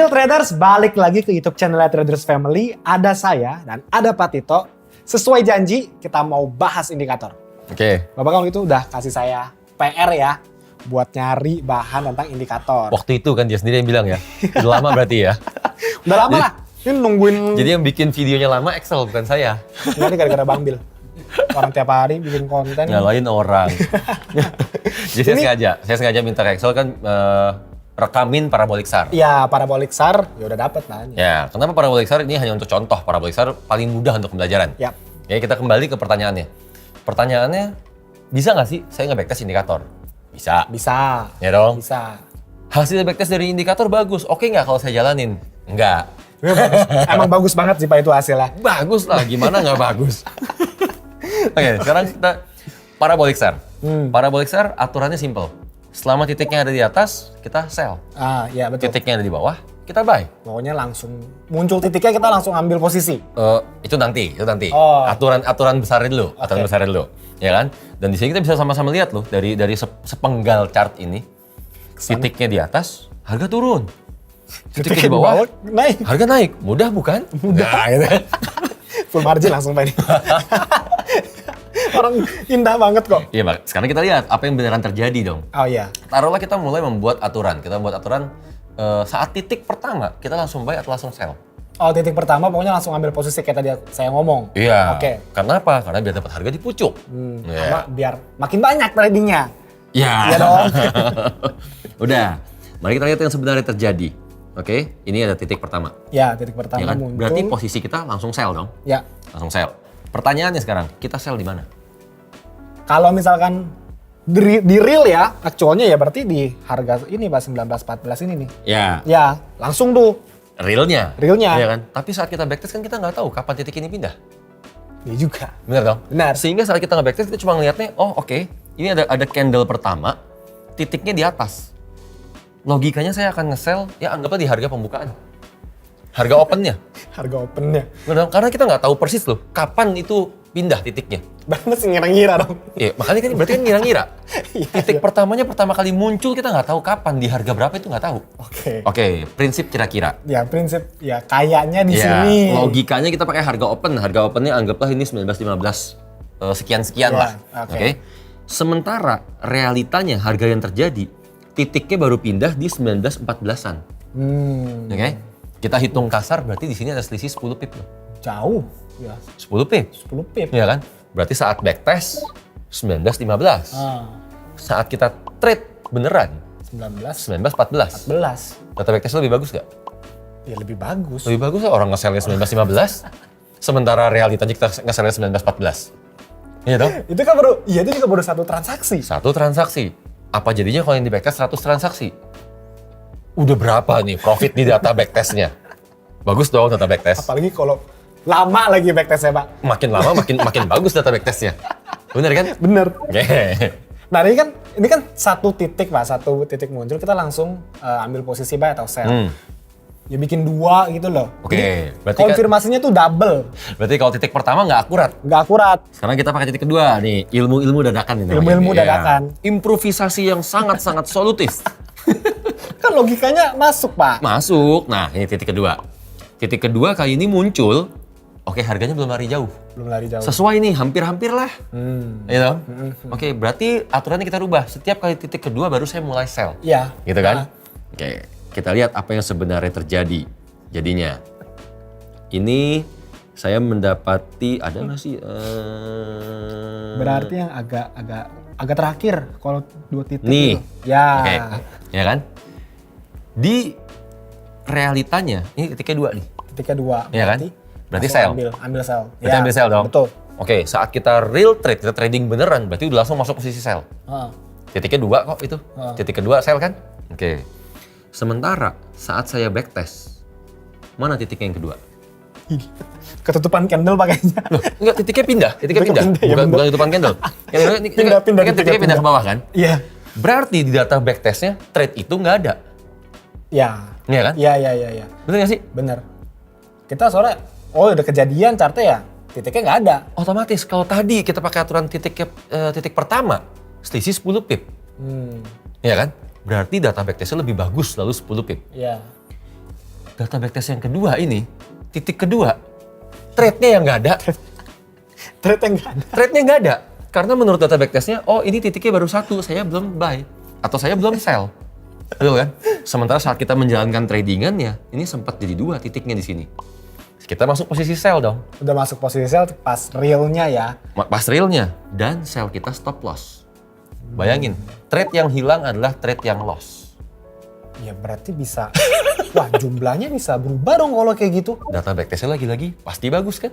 Real Traders balik lagi ke YouTube channel Traders Family. Ada saya dan ada Pak Tito. Sesuai janji kita mau bahas indikator. Oke. Bapak kan itu udah kasih saya PR ya buat nyari bahan tentang indikator. Waktu itu kan dia sendiri yang bilang ya. Udah lama berarti ya. Udah lama lah. Ini nungguin. Jadi yang bikin videonya lama Excel bukan saya. Ini gara-gara Bang Bil. Orang tiap hari bikin konten. Nyalain orang. Jadi saya sengaja minta Excel kan rekamin parabolik SAR. Iya, parabolik SAR ya udah dapet lah. Ya, kenapa parabolik SAR ini hanya untuk contoh. Parabolik SAR paling mudah untuk pembelajaran. Yap. Ya, kita kembali ke pertanyaannya. Pertanyaannya, bisa nggak sih saya nge-backtest indikator? Bisa. Bisa. Ya dong? Bisa. Hasil backtest dari indikator bagus. Oke nggak kalau saya jalanin? Enggak. Emang bagus banget sih Pak itu hasilnya. Bagus lah, gimana nggak bagus? Oke, sekarang kita parabolik SAR. Parabolik SAR aturannya simple. Selama titiknya ada di atas, kita sell. Ah, iya betul. Titiknya ada di bawah, kita buy. Pokoknya langsung muncul titiknya kita langsung ambil posisi. Itu nanti. Oh. Aturan besarnya dulu, ya kan? Dan di sini kita bisa sama-sama lihat loh dari sepenggal chart ini, titiknya di atas, harga turun. Titiknya di bawah, naik. harga naik. Mudah bukan? Mudah. Nah, gitu. Full margin langsung Pak ini. Orang indah banget kok. Iya, Pak. Sekarang kita lihat apa yang beneran terjadi dong. Oh iya. Taruhlah kita mulai membuat aturan. Kita membuat aturan saat titik pertama kita langsung buy atau langsung sell. Oh, titik pertama pokoknya langsung ambil posisi kayak tadi saya ngomong. Iya. Oke. Karena apa? Karena biar dapat harga di pucuk. Sama biar makin banyak tradingnya. Iya. Iya dong. Udah. Mari kita lihat yang sebenarnya terjadi. Oke, ini ada titik pertama. Ya, titik pertama Ya kan? muncul. Berarti posisi kita langsung sell dong. Ya. Langsung sell. Pertanyaannya sekarang, kita sell di mana? Kalau misalkan di real ya, actualnya ya berarti di harga ini Pak 1914 ini nih. Ya. Ya, langsung tuh. Realnya. Realnya. Iya kan? Tapi saat kita backtest kan kita nggak tahu kapan titik ini pindah. Iya juga. Benar dong? Benar. Sehingga saat kita nge-backtest kita cuma ngeliatnya, oh oke, ini ada candle pertama, titiknya di atas. Logikanya saya akan nge-sell, ya anggaplah di harga pembukaan. Harga opennya. Harga opennya. Benar dong? Karena kita nggak tahu persis loh, kapan itu pindah titiknya. Banget sih ngira-ngira dong. Iya, makanya kan berarti kan ngira-ngira. Iya, Titik pertamanya pertama kali muncul kita nggak tahu kapan, di harga berapa itu nggak tahu. Oke. Oke, prinsip kira-kira. Ya prinsip ya kayaknya di Ya, sini. logikanya kita pakai harga open. Harga opennya anggaplah ini 1915 sekian-sekian Ya, lah. oke. Oke. Sementara realitanya harga yang terjadi titiknya baru pindah di 1914-an. Oke. Kita hitung kasar berarti di sini ada selisih 10 pip loh. Jauh. Ya, 10 pip. 10 pip. Iya kan? Berarti saat backtest 1915. Ah, Saat kita trade beneran 19 1914. 14. Data backtest lebih bagus gak? Ya lebih bagus. Lebih bagus lah orang nge-sell-nya 1915. Sementara realitanya kita nge-sell-nya 1914. Iya dong? Itu kan baru, iya itu juga baru satu transaksi. Satu transaksi. Apa jadinya kalau yang di backtest 100 transaksi? Udah berapa nih profit di data backtestnya? Bagus dong data backtest. Apalagi kalau lama lagi backtestnya Pak. Makin lama makin bagus data backtestnya. Bener kan? Bener. Oke. Nah ini kan satu titik Pak, satu titik muncul kita langsung ambil posisi buy atau sell. Ya bikin dua gitu loh. Oke, Jadi, berarti kan- konfirmasinya tuh double. Berarti kalau titik pertama nggak akurat. Nggak akurat. Sekarang kita pakai titik kedua nih, ilmu-ilmu dadakan ini namanya. Ilmu-ilmu Iya. dadakan. Improvisasi yang sangat-sangat solutif. Kan logikanya masuk Pak. Masuk. Nah, ini titik kedua. Titik kedua kali ini muncul. Oke, harganya belum lari jauh. Belum lari jauh. Sesuai nih, hampir-hampir lah. Gitu. Oke, berarti aturannya kita rubah. Setiap kali titik kedua baru saya mulai sell. Iya. Gitu kan? Oke, kita lihat apa yang sebenarnya terjadi. Jadinya, ini saya mendapati ada nggak sih? Berarti yang agak terakhir kalau dua titik Nih. itu. Ya. Oke, ya kan? Di realitanya, ini titiknya dua nih. Titiknya dua. Iya kan? Berarti langsung sell. Ambil sell. Berarti ambil sell dong? Betul. Oke, saat kita real trade, kita trading beneran, berarti udah langsung masuk posisi sell. Ah. Titiknya dua kok itu. Titik kedua sell kan? Oke. Sementara saat saya backtest, mana titiknya yang kedua? Ketutupan candle pakainya. Loh, enggak, titiknya pindah. Titiknya pindah, ya Bukan, bener. bukan tutupan candle. Ini Pindah, kan titiknya pindah ke bawah kan? Iya. Berarti di data backtestnya trade itu nggak ada. Ya. Iya kan? Iya. Bener nggak sih? Bener. Kita soalnya, udah kejadian chartnya ya, titiknya nggak ada. Otomatis kalau tadi kita pakai aturan titik pertama, selisih 10 pip. Iya kan? Berarti data backtestnya lebih bagus lalu 10 pip. Iya. data backtest yang kedua ini, titik kedua, trade-nya yang nggak ada. Trade yang nggak ada. Trade-nya nggak ada. Karena menurut data backtest-nya, oh ini titiknya baru satu, saya belum buy. Atau saya belum sell. Betul kan? Sementara saat kita menjalankan tradingannya, ini sempat jadi 2 titiknya di sini. Kita masuk posisi sell dong. Udah masuk posisi sell pas realnya ya. Pas realnya. Dan sell kita stop loss. Bayangin, trade yang hilang adalah trade yang loss. Ya berarti bisa, wah jumlahnya bisa berubah dong kalau kayak gitu. Data backtest-nya lagi-lagi pasti bagus kan?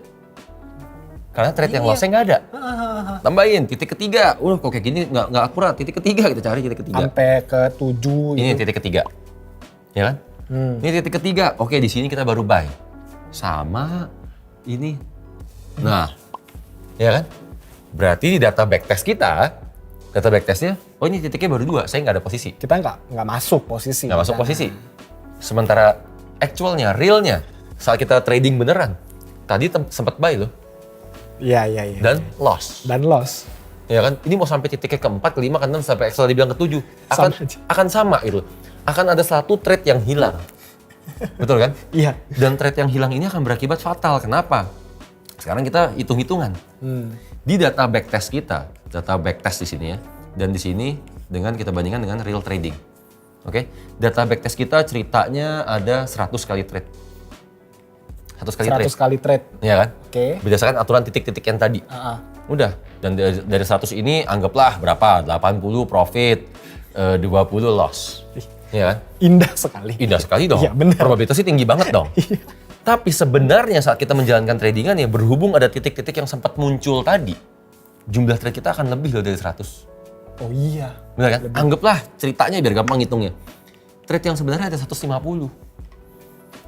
Karena trade yang loss-nya nggak ada. Tambahin titik ketiga. Kok kayak gini nggak akurat. Titik ketiga kita cari titik ketiga. Sampai ke 7 Ini gitu. titik ketiga. Ya kan? Ini titik ketiga. Oke, di sini kita baru buy. Sama ini. Nah, ya kan? Berarti di data backtest kita, data backtestnya, oh ini titiknya baru 2, saya nggak ada posisi. Kita nggak masuk posisi. Nggak masuk posisi. Sementara actualnya, realnya, saat kita trading beneran, tadi sempat buy loh. Iya. Dan loss. Dan loss. Ya kan? Ini mau sampai titiknya ke-4, ke-5, ke-6, sampai Excel dibilang ke-7. Akan sama gitu. Akan ada satu trade yang hilang. Betul kan? Iya. Dan trade yang hilang ini akan berakibat fatal. Kenapa? Sekarang kita hitung-hitungan. Di data backtest kita, data backtest di sini ya, dan di sini dengan kita bandingkan dengan real trading. Oke? Data backtest kita ceritanya ada 100 kali trade. 100 kali 100 trade. kali trade. Iya kan? Oke. Berdasarkan aturan titik-titik yang tadi. Udah. Dan dari 100 ini anggaplah berapa? 80 profit, 20 loss. Iya kan? Indah sekali. Indah sekali dong. Iya, benar. Probabilitasnya tinggi banget dong. Tapi sebenarnya saat kita menjalankan tradingan ya, berhubung ada titik-titik yang sempat muncul tadi, jumlah trade kita akan lebih loh dari 100. Oh iya. Benar kan? Anggaplah ceritanya biar gampang ngitungnya. Trade yang sebenarnya ada 150.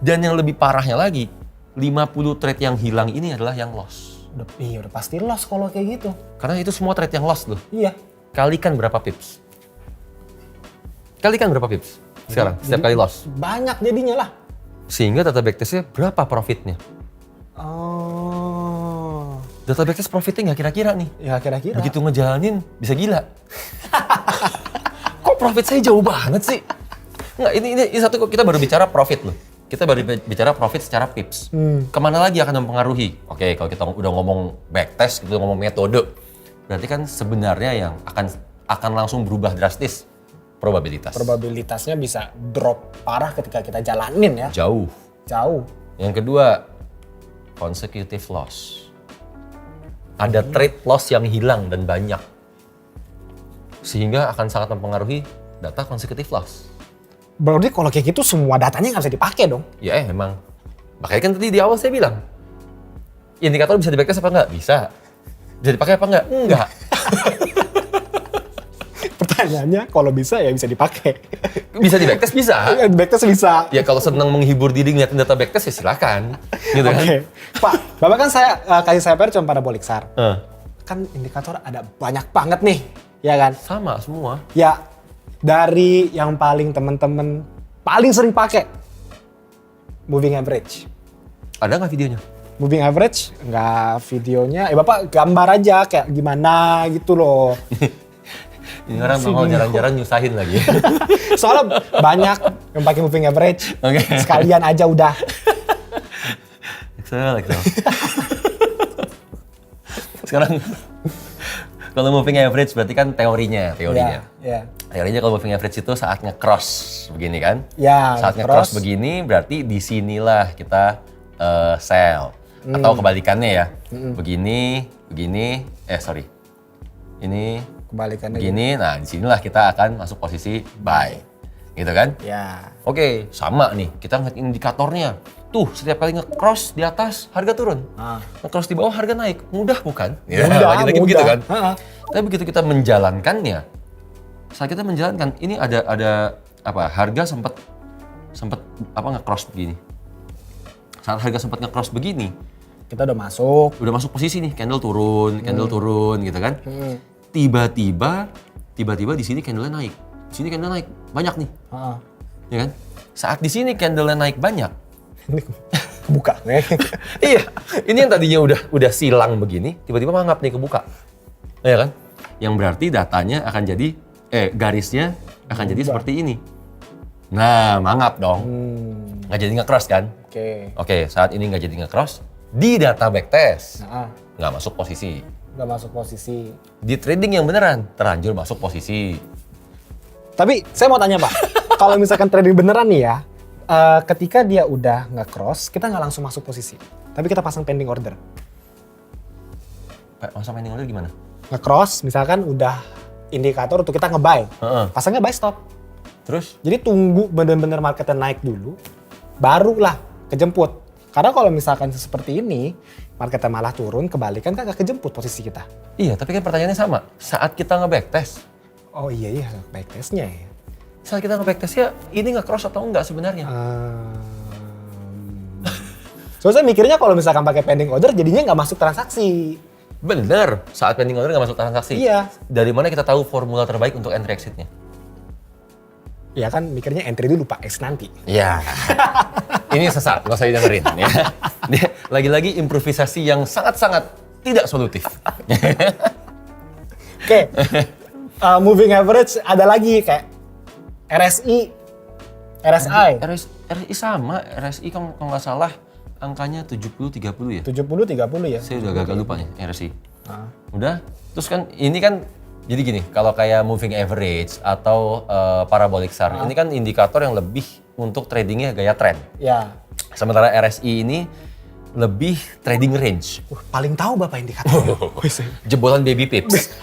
Dan yang lebih parahnya lagi, 50 trade yang hilang ini adalah yang loss. Udah pasti loss kalau kayak gitu. Karena itu semua trade yang loss loh. Iya. Kalikan berapa pips? Kalikan berapa pips sekarang, setiap kali loss? Banyak jadinya lah. Sehingga data backtest-nya berapa profitnya? Oh. Data backtest profitnya nggak kira-kira nih. Ya kira-kira. Begitu ngejalanin, bisa gila. Kok profit saya jauh banget sih? Nggak, ini satu, kita baru bicara profit loh. Kita baru bicara profit secara pips. Kemana lagi akan mempengaruhi? Oke, kalau kita udah ngomong backtest, kita ngomong metode, berarti kan sebenarnya yang akan langsung berubah drastis probabilitas. Probabilitasnya bisa drop parah ketika kita jalanin ya. Jauh. Yang kedua, consecutive loss. Ada trade loss yang hilang dan banyak. Sehingga akan sangat mempengaruhi data consecutive loss. Berarti kalau kayak gitu semua datanya nggak bisa dipakai dong. Ya emang. Makanya kan tadi di awal saya bilang, indikator bisa di-backtest apa enggak? Bisa. Bisa dipakai apa enggak? Enggak. Pertanyaannya kalau bisa ya bisa dipakai. Bisa di-backtest bisa. Backtest bisa. Ya kalau senang menghibur diri ngeliatin data backtest ya silakan. Gitu kan? Oke. Pak, Bapak kan saya kasih saya PR cuma parabolic SAR. Eh, Kan indikator ada banyak banget nih, ya kan? sama semua. Ya dari yang paling teman-teman paling sering pakai moving average. Ada nggak videonya? Moving average nggak videonya, Bapak gambar aja kayak gimana gitu loh. Ini orang mau jarang-jarang nyusahin lagi. Soalnya banyak yang pakai moving average. Oke. Sekalian aja udah. Excel. Sekarang kalau moving average berarti kan teorinya. Ya. Teorinya kalau moving average itu saat nge-cross begini kan? Ya, Saat nge-cross begini berarti disinilah kita sell. Atau kebalikannya ya. Begini. Ini Kebalikannya. begini, nah disinilah kita akan masuk posisi buy. Gitu kan? Ya. Oke, sama nih. Kita ngeliat indikatornya. Tuh, setiap kali nge-cross di atas, harga turun. Nge-cross di bawah, harga naik. Mudah bukan? Ya, lagi-lagi begitu kan? Tapi begitu kita menjalankannya, saat kita menjalankan, ini ada apa? Harga sempat nge-cross begini. Saat harga sempat nge-cross begini, Kita udah masuk. posisi nih, candle turun gitu kan? Tiba-tiba di sini candle-nya naik. Di sini candle naik banyak nih. Ya kan? Saat di sini candle-nya naik banyak, Ini kebuka. iya, ini yang tadinya udah silang begini, tiba-tiba mangap nih kebuka. Ya kan? Yang berarti datanya akan jadi, garisnya akan jadi seperti ini. Nah, mangap dong. nggak jadi nge-cross kan? Oke, saat ini nggak jadi nge-cross. Di data backtest, nggak masuk posisi. Nggak masuk posisi. Di trading yang beneran, terlanjur masuk posisi. Tapi saya mau tanya Pak, kalau misalkan trading beneran nih ya, ketika dia udah nge-cross, kita nggak langsung masuk posisi. Tapi kita pasang pending order. Masuk pending order gimana? Nge-cross, misalkan udah indikator untuk kita nge-buy. Pasangnya buy stop. Terus? Jadi tunggu bener-bener marketnya naik dulu, barulah kejemput. Karena kalau misalkan seperti ini, marketnya malah turun, kebalikan kan nggak kejemput posisi kita. Iya, tapi kan pertanyaannya sama. Saat kita nge-backtest, Oh iya, backtestnya ya. saat kita nge-backtest ya, ini nge-cross atau enggak sebenarnya? Soalnya saya mikirnya kalau misalkan pakai pending order, jadinya nggak masuk transaksi. Bener, saat pending order nggak masuk transaksi. Iya. Dari mana kita tahu formula terbaik untuk entry exit-nya? Ya kan mikirnya entry dulu Pak, X nanti. Iya. Ini sesat, nggak usah didengerin. Ya. Dia lagi-lagi improvisasi yang sangat-sangat tidak solutif. Oke. Moving average ada lagi kayak RSI, RSI. RSI sama, RSI kalau nggak salah angkanya 70-30 ya? 70-30 ya? Saya udah gagal lupa nih RSI. Udah, terus kan ini kan jadi gini, kalau kayak moving average atau parabolic SAR, ini kan indikator yang lebih untuk tradingnya gaya tren. Ya. Sementara RSI ini lebih trading range. Paling tahu Bapak indikator. Jebolan baby pips.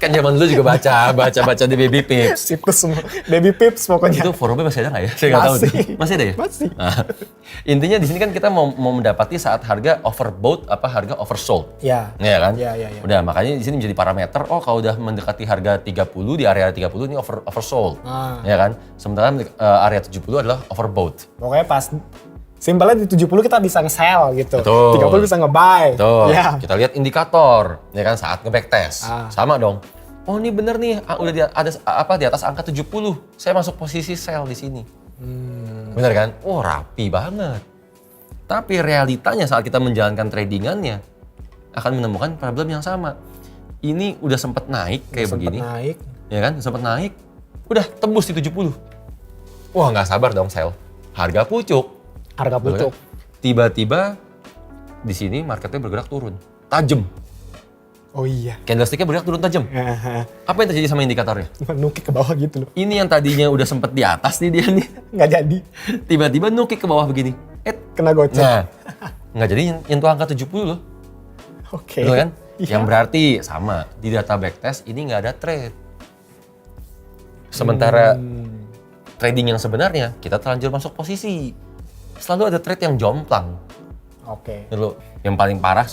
Kan zaman dulu juga baca di baby pips. Situs semua. Baby pips pokoknya. Itu forumnya masih ada nggak ya? Saya nggak tahu. Masih ada ya? Masih. Nah, intinya di sini kan kita mau mendapati saat harga overbought apa harga oversold. Ya. Iya kan? Ya. Udah, makanya di sini menjadi parameter, oh kalau udah mendekati harga 30 di area 30 ini oversold. Ya kan? Sementara area 70 adalah overbought. Pokoknya pas simpelnya di 70 kita bisa nge-sell gitu. Betul. 30 bisa nge-buy. Betul. Ya. Kita lihat indikator, ya kan saat nge-backtest. Sama dong. Oh, ini bener nih, udah di atas angka 70. Saya masuk posisi sell di sini. Bener kan? Oh, rapi banget. Tapi realitanya saat kita menjalankan tradingannya akan menemukan problem yang sama. Ini udah sempet naik kayak begini. Naik. Ya kan? Sempet naik. Udah tembus di 70. Wah, nggak sabar dong sell. Harga pucuk. Harga pucuk. Tiba-tiba di sini marketnya bergerak turun, tajam. Oh iya. Candlestick-nya bergerak turun tajam. Apa yang terjadi sama indikatornya? Nukik ke bawah gitu loh. Ini yang tadinya udah sempet di atas nih dia nih. Nggak jadi. Tiba-tiba nukik ke bawah begini. Kena gocek. Nah, nggak jadi nyentuh angka 70 loh. Oke. Betul kan? Iya. Yang berarti sama, di data backtest ini nggak ada trade. Sementara trading yang sebenarnya kita terlanjur masuk posisi. Selalu ada trade yang jomplang. Oke. Dulu yang paling parah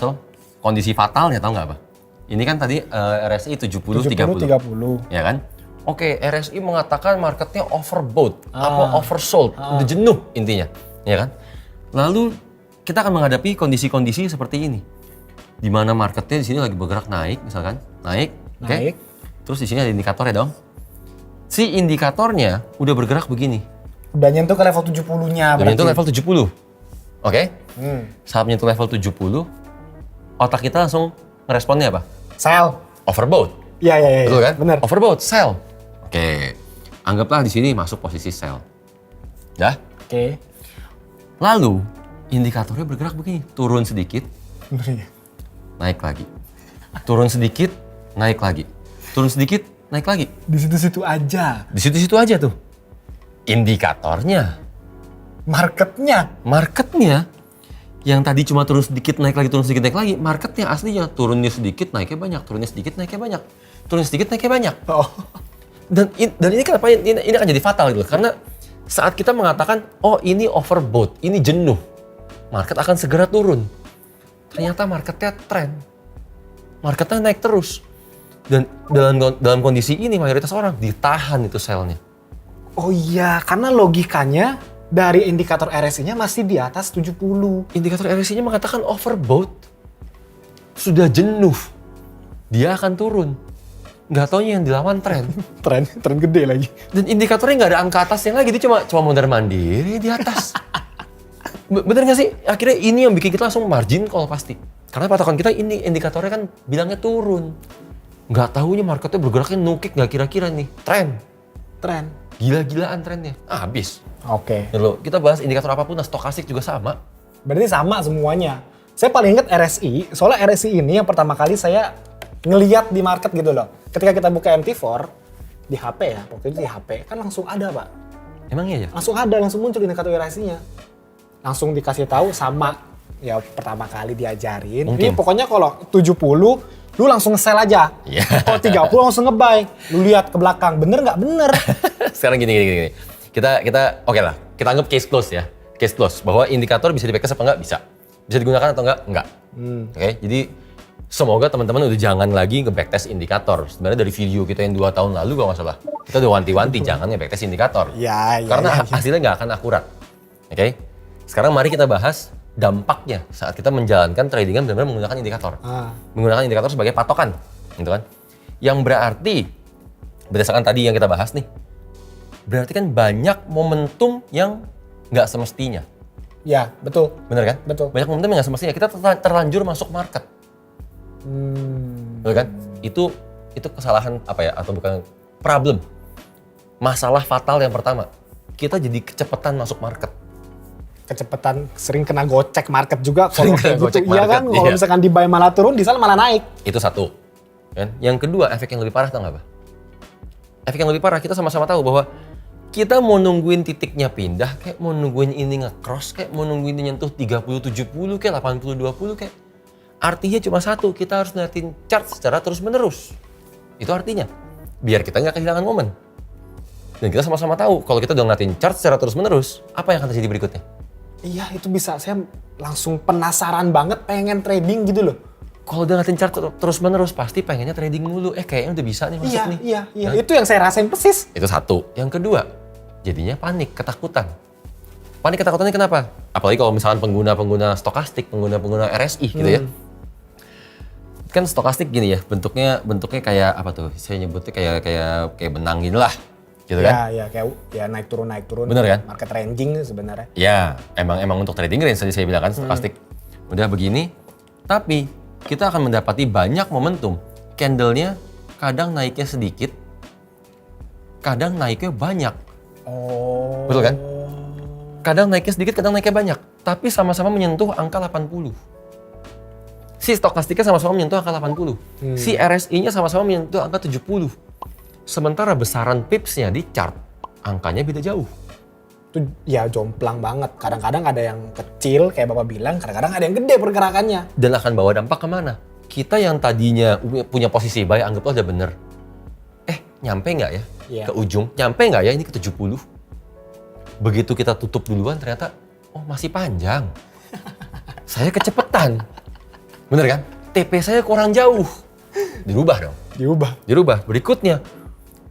kondisi fatalnya tahu nggak apa? Ini kan tadi RSI 70-30. Ya kan? Oke, RSI mengatakan marketnya overbought apa oversold, udah jenuh intinya, ya kan? Lalu kita akan menghadapi kondisi-kondisi seperti ini. Di mana marketnya di sini lagi bergerak naik misalkan, naik. Terus di sini ada indikatornya dong. Si indikatornya udah bergerak begini. Udah nyentuh ke level 70-nya berarti. Menyentuh level 70. Oke? Saat menyentuh level 70, otak kita langsung ngeresponnya apa? Sell. Overbought. Iya. Betul kan? Bener. Overbought, sell. Oke. Anggaplah di sini masuk posisi sell. Dah? Oke. Lalu, indikatornya bergerak begini. Turun sedikit, naik lagi. Turun sedikit, naik lagi. Turun sedikit, naik lagi. Di situ-situ aja. Di situ-situ aja tuh. Indikatornya. Marketnya. Yang tadi cuma turun sedikit, naik lagi, turun sedikit, naik lagi. Marketnya aslinya turunnya sedikit, naiknya banyak. Turunnya sedikit, naiknya banyak. Turun sedikit, naiknya banyak. Oh. Dan ini kenapa ini akan jadi fatal gitu. Karena saat kita mengatakan, oh ini overbought, ini jenuh. Market akan segera turun. Ternyata marketnya tren. Marketnya naik terus. Dan dalam kondisi ini mayoritas orang ditahan itu sell-nya. Oh iya, karena logikanya dari indikator RSI-nya masih di atas 70. Indikator RSI-nya mengatakan overbought. Sudah jenuh. Dia akan turun. Nggak taunya yang dilawan tren. tren gede lagi. Dan indikatornya nggak ada angka atasnya lagi. Dia cuma mondar mandiri di atas. Bener nggak sih? Akhirnya ini yang bikin kita langsung margin call pasti. Karena patokan kita ini indikatornya kan bilangnya turun. Nggak taunya marketnya bergeraknya nukik nggak kira-kira nih. Tren. gila-gilaan trennya, habis. Oke. Lalu kita bahas indikator apapun, stokastik juga sama. Berarti sama semuanya. Saya paling ingat RSI, soalnya RSI ini yang pertama kali saya ngeliat di market gitu loh. Ketika kita buka MT4 di HP ya, waktu itu di HP kan langsung ada Pak. Emang iya ya? Langsung muncul indikator RSI-nya. Langsung dikasih tahu sama ya pertama kali diajarin. Mungkin. Ini pokoknya kalau 70 lu langsung sell aja. Iya. Kalau 30 langsung nge-buy. Lu lihat ke belakang, bener nggak? Bener. Sekarang gini. Kita oke lah. Kita anggap case close ya. Case close. Bahwa indikator bisa di-backtest apa nggak? Bisa. Bisa digunakan atau nggak? Nggak. Oke, jadi semoga teman-teman udah jangan lagi nge-backtest indikator. Sebenarnya dari video kita yang 2 tahun lalu kalau nggak salah, kita udah wanti-wanti jangan nge-backtest indikator. Iya. Karena hasilnya nggak akan akurat. Oke? Sekarang mari kita bahas dampaknya saat kita menjalankan tradingan benar-benar menggunakan indikator. Menggunakan indikator sebagai patokan, gitu kan? Yang berarti berdasarkan tadi yang kita bahas nih, berarti kan banyak momentum yang nggak semestinya. Ya, betul. Bener kan? Betul. Banyak momentum yang nggak semestinya. Kita terlanjur masuk market. Betul kan? Itu kesalahan apa ya? Atau bukan problem. Masalah fatal yang pertama. Kita jadi kecepatan masuk market. Kecepatan sering kena gocek market juga. Sering kena gitu. gocek Iya market, kan? Kalau iya. misalkan di buy malah turun, di sana malah naik. Itu satu. Kan? Yang kedua, efek yang lebih parah tau nggak apa? Efek yang lebih parah, kita sama-sama tahu bahwa kita mau nungguin titiknya pindah, kayak mau nungguin ini nge-cross, kayak mau nungguin ini nyentuh 30-70, kayak 80-20, kayak artinya cuma satu, kita harus ngeliatin chart secara terus-menerus. Itu artinya, biar kita nggak kehilangan momen. Dan kita sama-sama tahu, kalau kita udah ngeliatin chart secara terus-menerus, apa yang akan terjadi berikutnya? Iya, itu bisa. Saya langsung penasaran banget pengen trading gitu loh. Kalau udah ngeliatin chart terus-menerus, pasti pengennya trading mulu. Kayaknya udah bisa nih masuk nih. Iya. Nah, Itu yang saya rasain persis. itu satu. Yang kedua, jadinya panik, ketakutan. Panik ketakutannya kenapa? Apalagi kalau misalkan pengguna stokastik, pengguna RSI gitu ya. Kan stokastik gini ya, bentuknya kayak apa tuh? Saya nyebutnya kayak benang gini lah. Gitu kan? Ya, kayak naik turun. Bener kan? Market ranging sebenarnya. Ya, emang untuk trading range tadi saya bilang kan stokastik. Udah begini, tapi kita akan mendapati banyak momentum. Candle-nya kadang naiknya sedikit, kadang naiknya banyak. Oh. Betul kan? Kadang naiknya sedikit, kadang naiknya banyak. Tapi sama-sama menyentuh angka 80. Si stokastiknya sama-sama menyentuh angka 80. Si RSI-nya sama-sama menyentuh angka 70. Sementara besaran pipsnya di chart, angkanya beda jauh. Itu ya jomplang banget. Kadang-kadang ada yang kecil kayak Bapak bilang, kadang-kadang ada yang gede pergerakannya. Dan akan bawa dampak kemana? Kita yang tadinya punya posisi buy, anggaplah udah bener. Nyampe nggak ya? Iya. Ke ujung, nyampe nggak ya ini ke 70? Begitu kita tutup duluan ternyata, masih panjang. Saya kecepetan. Bener kan? TP saya kurang jauh. Dirubah dong. Dirubah. Berikutnya,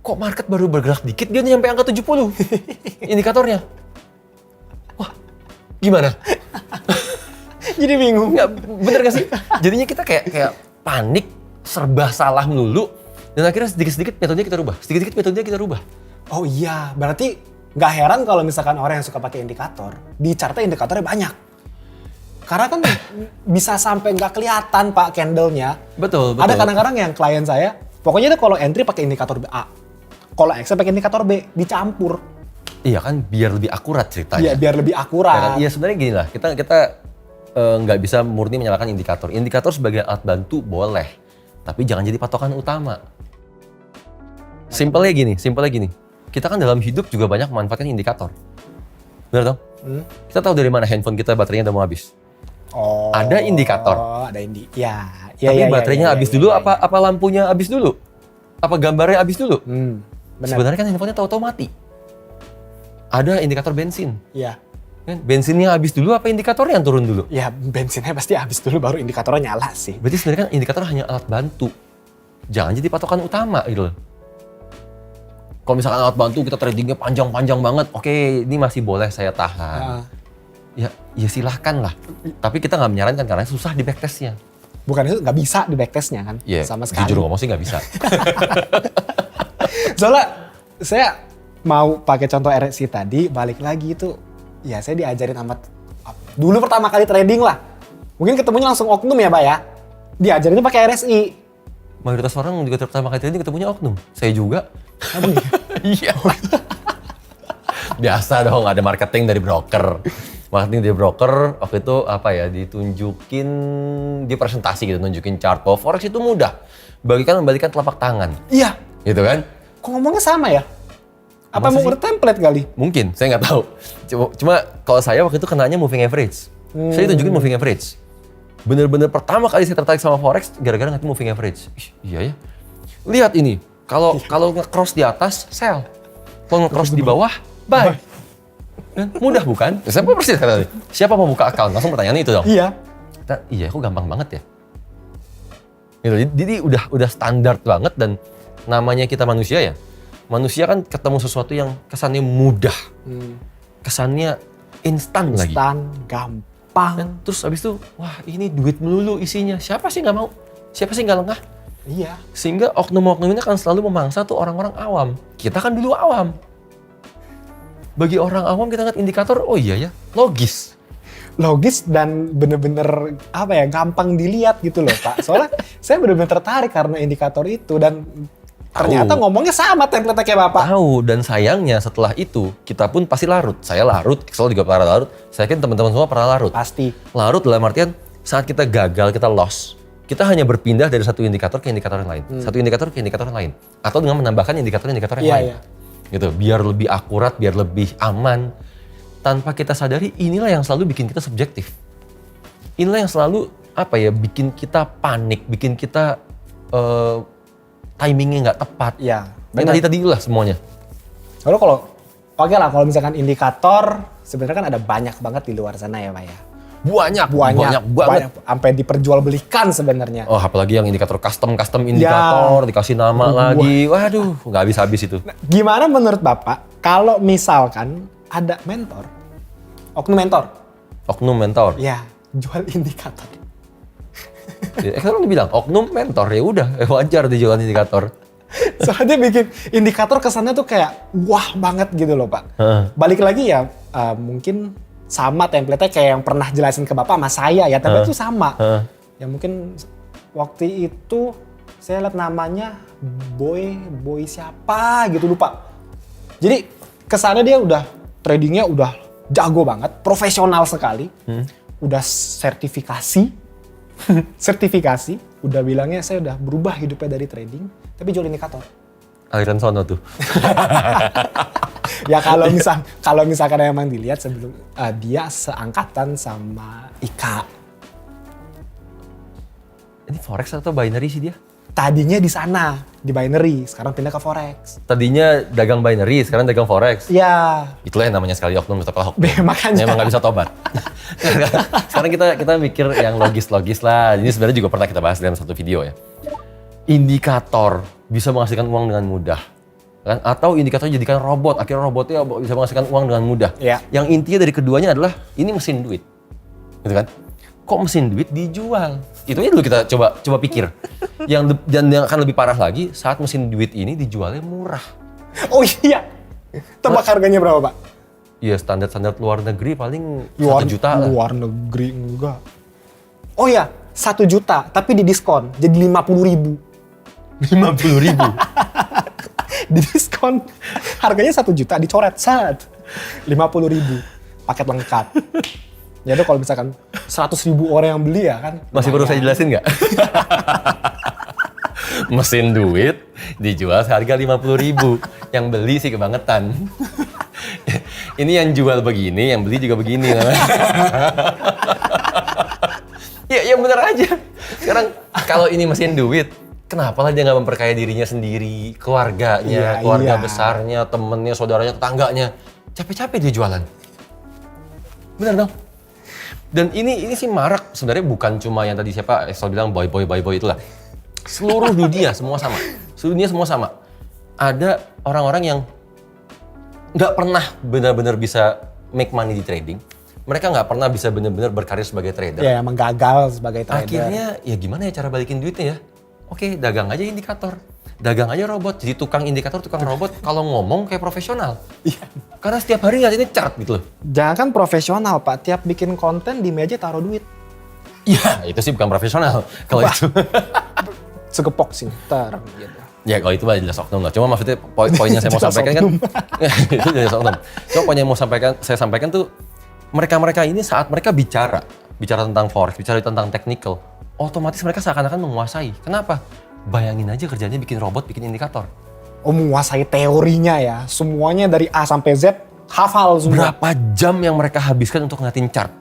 kok market baru bergerak dikit dia nyampe angka 70 indikatornya. Wah, gimana? Jadi bingung. Nggak, bener gak sih? Jadinya kita kayak panik, serba salah melulu, dan akhirnya sedikit-sedikit metodenya kita rubah. Oh iya, berarti nggak heran kalau misalkan orang yang suka pakai indikator, di chartnya indikatornya banyak. Karena kan bisa sampai nggak kelihatan Pak candle-nya. Betul. Ada kadang-kadang yang klien saya, pokoknya itu kalau entry pakai indikator A, kalau exit pakai indikator B, dicampur. Iya kan, biar lebih akurat ceritanya. Iya, biar lebih akurat. Iya sebenarnya gini lah, kita nggak bisa murni menyalahkan indikator. Indikator sebagai alat bantu boleh, tapi jangan jadi patokan utama. Simpelnya gini. Kita kan dalam hidup juga banyak memanfaatkan indikator. Benar dong? Kita tahu dari mana handphone kita baterainya udah mau habis. Oh, Ada indikator. Ada ya. Tapi baterainya habis dulu, apa lampunya habis dulu? Apa gambarnya habis dulu? Benar. Sebenarnya kan handphonenya tahu-tahu mati. Ada indikator bensin. Iya. Kan bensinnya habis dulu, apa indikatornya yang turun dulu? Ya bensinnya pasti habis dulu baru indikatornya nyala sih. Berarti sebenarnya kan indikator hanya alat bantu. Jangan jadi patokan utama gitu loh. Kalau misalkan alat bantu kita tradingnya panjang-panjang banget, oke ini masih boleh saya tahan. Ya silahkan lah. Tapi kita nggak menyarankan karena susah di backtestnya. Bukan itu nggak bisa di backtestnya kan? Iya, sama sekali. jujur ngomong sih nggak bisa. Soalnya saya mau pakai contoh RSI tadi, balik lagi itu, ya saya diajarin amat. Dulu pertama kali trading lah. Mungkin ketemunya langsung oknum ya Pak ya. Diajarinnya pakai RSI. Mayoritas orang juga pertama kali trading ketemunya oknum. Saya juga. Iya. Iya. Biasa dong, ada marketing dari broker. Marketing dari broker, waktu itu apa ya, ditunjukin, di presentasi gitu, nunjukin chart bahwa Forex itu mudah. Membalikan telapak tangan. Iya. Gitu kan? Kok ngomongnya sama ya? Apa Masa mau sih? udah template kali? Mungkin, saya nggak tahu. Cuma kalau saya waktu itu kenanya moving average. Saya tunjukin moving average. Bener-bener pertama kali saya tertarik sama Forex, gara-gara ngerti moving average. Ih, iya ya. Lihat ini, kalau nge-cross di atas, sell. Kalau nge-cross di bawah, buy. Kan? Mudah bukan? Saya persis kata, siapa mau buka account? Langsung pertanyaan itu dong. Iya. Iya, kok gampang banget ya? Gitu, jadi udah standar banget dan namanya kita manusia ya. Manusia kan ketemu sesuatu yang kesannya mudah. Kesannya instan lagi. Instan, gampang. Dan terus abis itu, wah ini duit melulu isinya. Siapa sih nggak mau? Siapa sih nggak lengah? Iya. Sehingga oknum-oknum ini akan selalu memangsa tuh orang-orang awam. Kita kan dulu awam. Bagi orang awam kita ngeliat indikator, oh iya ya, logis. Logis dan bener-bener apa ya, gampang dilihat gitu loh Pak. Soalnya saya bener-bener tertarik karena indikator itu dan ternyata ngomongnya sama template kayak Bapak. Tahu, dan sayangnya setelah itu kita pun pasti larut. Saya larut, selalu juga pernah larut. Saya yakin teman-teman semua pernah larut. Pasti. Larut dalam artian saat kita gagal, kita loss. Kita hanya berpindah dari satu indikator ke indikator yang lain. Satu indikator ke indikator yang lain. Atau dengan menambahkan indikator-indikator yang lain. Iya. Gitu, biar lebih akurat, biar lebih aman. Tanpa kita sadari, inilah yang selalu bikin kita subjektif. Inilah yang selalu bikin kita panik, bikin kita timingnya nggak tepat. Iya. Yang tadi lah semuanya. Lalu kalau misalkan indikator, sebenarnya kan ada banyak banget di luar sana ya Pak ya. Banyak banget. Sampai diperjualbelikan sebenarnya. Oh, apalagi yang indikator custom indikator, dikasih nama lagi. Waduh, nggak habis-habis itu. Nah, gimana menurut Bapak kalau misalkan ada mentor, Oknum mentor. ya jual indikator. Kan lu bilang oknum mentor, ya udah wajar dijual indikator. Soalnya dia bikin indikator kesannya tuh kayak wah banget gitu loh Pak. Balik lagi ya mungkin sama template-nya kayak yang pernah jelasin ke Bapak sama saya ya, tapi itu sama. Ya mungkin waktu itu saya lihat namanya boy siapa gitu lupa. Jadi kesannya dia udah tradingnya udah jago banget, profesional sekali, udah sertifikasi, udah bilangnya saya udah berubah hidupnya dari trading, tapi jual indikator. Aliran sono tuh. Ya kalau misalkan emang dilihat sebelum dia seangkatan sama Ika. Ini Forex atau binary sih dia? Tadinya di sana, di binary, sekarang pindah ke Forex. Tadinya dagang binary, sekarang dagang Forex. Iya. Itulah yang namanya sekali oknum tetap oknum. Makanya. Memang nggak bisa tobat. Sekarang kita mikir yang logis-logis lah. Ini sebenarnya juga pernah kita bahas dalam satu video ya. Indikator bisa menghasilkan uang dengan mudah. Kan? Atau indikator jadikan robot, akhirnya robotnya bisa menghasilkan uang dengan mudah. Iya. Yang intinya dari keduanya adalah ini mesin duit. Gitu kan? Kok mesin duit dijual? Itu aja dulu kita coba pikir. Dan yang akan lebih parah lagi saat mesin duit ini dijualnya murah. Oh iya. Tebak harganya berapa Pak? Iya, standar luar negeri paling 1 juta lah. Luar negeri enggak. Oh iya, 1 juta tapi di diskon jadi 50.000. 50.000. Di diskon harganya 1 juta dicoret 50.000 paket lengkap. Jadi kalau misalkan 100.000 orang yang beli ya kan. Masih perlu saya jelasin nggak? Mesin duit dijual seharga 50.000. Yang beli sih kebangetan. Ini yang jual begini, yang beli juga begini. Ya bener aja. Sekarang kalau ini mesin duit, kenapa lah dia nggak memperkaya dirinya sendiri, keluarganya, keluarga besarnya, temennya, saudaranya, tetangganya. Capek-capek dia jualan. Bener dong? Dan ini sih marak sebenarnya, bukan cuma yang tadi siapa Excel bilang boy itulah. Seluruh dunia semua sama. Seluruh dunia semua sama. Ada orang-orang yang nggak pernah benar-benar bisa make money di trading. Mereka nggak pernah bisa benar-benar berkarir sebagai trader. Ya emang gagal sebagai trader. Akhirnya ya gimana ya cara balikin duitnya ya? Oke, dagang aja indikator. Dagang aja robot. Jadi tukang indikator, tukang robot kalau ngomong kayak profesional. Iya. Karena setiap hari ngeliatinnya chart gitu loh. Jangan kan profesional Pak, tiap bikin konten di meja taruh duit. Iya, itu sih bukan profesional kalau itu. Segepok sih, gitu. Ya kalau itu mah jelas oknum lah. Cuma maksudnya poinnya saya mau Jelas sampaikan kan, oknum. itu jelas oknum. Cuma poin yang mau saya sampaikan tuh, mereka ini saat mereka bicara tentang forex, bicara tentang technical, otomatis mereka seakan-akan menguasai. Kenapa? Bayangin aja kerjanya bikin robot, bikin indikator. Oh, menguasai teorinya ya. Semuanya dari A sampai Z hafal semua. Berapa jam yang mereka habiskan untuk ngeliatin chart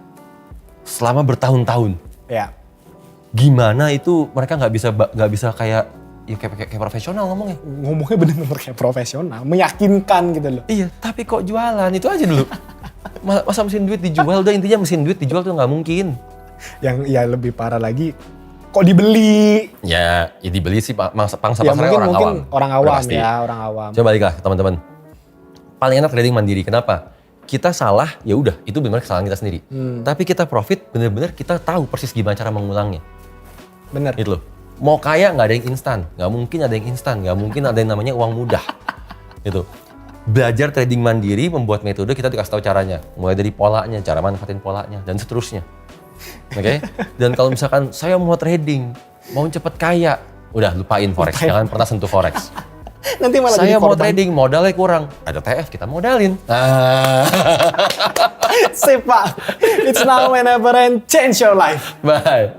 selama bertahun-tahun? Ya. Gimana itu mereka nggak bisa kayak profesional ngomongnya. Ngomongnya bener-bener kayak profesional, meyakinkan gitu loh. Iya, tapi kok jualan itu aja dulu. Masa mesin duit dijual? Udah intinya mesin duit dijual tuh nggak mungkin. Yang ya lebih parah lagi, kok dibeli? Ya dibeli sih pangsa Ya pasarnya mungkin Udah orang awam pasti. ya, orang awam. Coba baliklah teman-teman. Paling enak trading mandiri. Kenapa? Kita salah, ya udah itu benar kesalahan kita sendiri. Tapi kita profit, bener-bener kita tahu persis gimana cara mengulangnya. Bener. Gitu loh. Mau kaya nggak ada yang instan, nggak mungkin ada yang instan, nggak mungkin ada yang namanya uang mudah. Gitu. Belajar trading mandiri, membuat metode, kita dikasih tahu caranya. Mulai dari polanya, cara manfaatin polanya, dan seterusnya. Oke? Dan kalau misalkan saya mau trading, mau cepet kaya, udah lupain forex, jangan pernah sentuh forex. Nanti malah Saya jadi mau korban. trading, modalnya kurang. Ada TF, kita modalin. Sip, Pak. It's now whenever and change your life. Bye.